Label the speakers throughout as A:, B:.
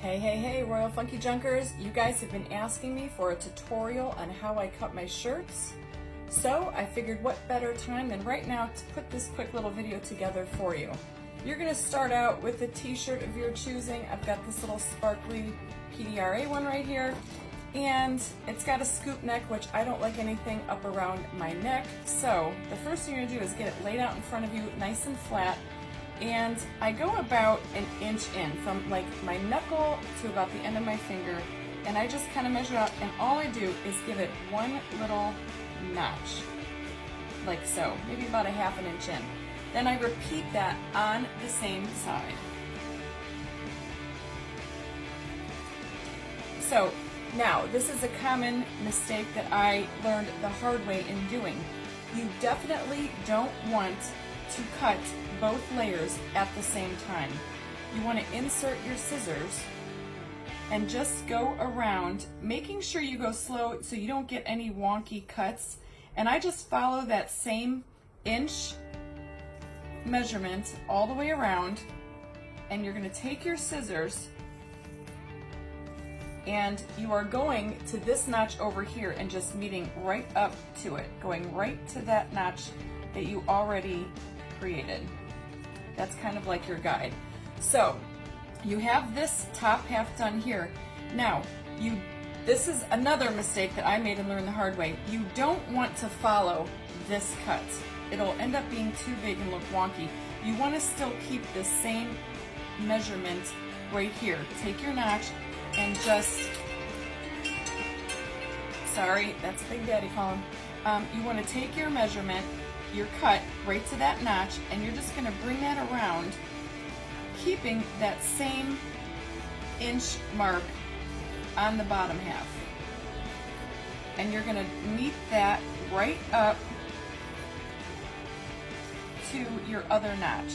A: Hey, Royal Funky Junkers. You guys have been asking me for a tutorial on how I cut my shirts. So I figured what better time than right now to put this quick little video together for you. You're gonna start out with a t-shirt of your choosing. I've got this little sparkly PDRA one right here. And it's got a scoop neck, which I don't like anything up around my neck. So the first thing you're gonna do is get it laid out in front of you, nice and flat. And I go about an inch in from like my knuckle to about the end of my finger, and I just kind of measure out, and all I do is give it one little notch, like so, maybe about a ½ inch in. Then I repeat that on the same side. So now, this is a common mistake that I learned the hard way in doing. You definitely don't want to cut both layers at the same time. You want to insert your scissors and just go around, making sure you go slow so you don't get any wonky cuts. And I just follow that same inch measurement all the way around, and you're going to take your scissors and you are going to this notch over here and just meeting right up to it, going right to that notch that you already created. That's kind of like your guide. So you have this top half done here. Now, this is another mistake that I made and learned the hard way. You don't want to follow this cut. It'll end up being too big and look wonky. You want to still keep the same measurement right here. Take your notch and just, sorry, that's Big Daddy calling. You want to take your measurement, your cut, right to that notch, and you're just going to bring that around, keeping that same inch mark on the bottom half. And you're going to meet that right up to your other notch,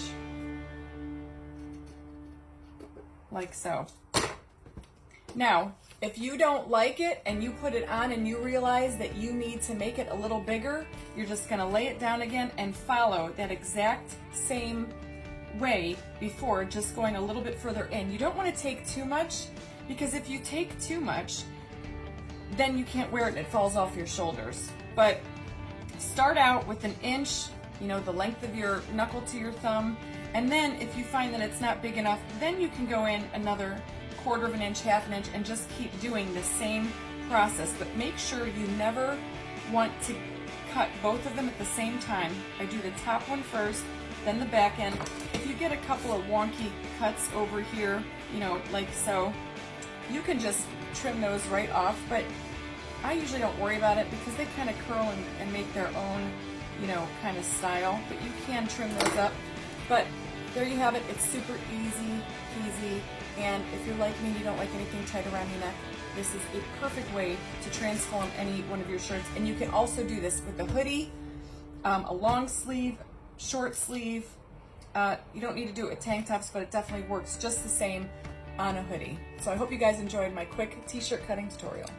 A: like so. Now, if you don't like it and you put it on and you realize that you need to make it a little bigger, you're just going to lay it down again and follow that exact same way before, just going a little bit further in. You don't want to take too much, because if you take too much, then you can't wear it and it falls off your shoulders. But start out with an inch, the length of your knuckle to your thumb, and then if you find that it's not big enough, then you can go in another ½ of an inch, ½ an inch, and just keep doing the same process. But make sure you never want to cut both of them at the same time. I do the top one first, then the back end. If you get a couple of wonky cuts over here, like so, you can just trim those right off, but I usually don't worry about it because they kind of curl and make their own, kind of style, but you can trim those up. But there you have it. It's super easy peasy. And if you're like me and you don't like anything tight around your neck, this is a perfect way to transform any one of your shirts. And you can also do this with a hoodie, a long sleeve, short sleeve. You don't need to do it with tank tops, but it definitely works just the same on a hoodie. So I hope you guys enjoyed my quick t-shirt cutting tutorial.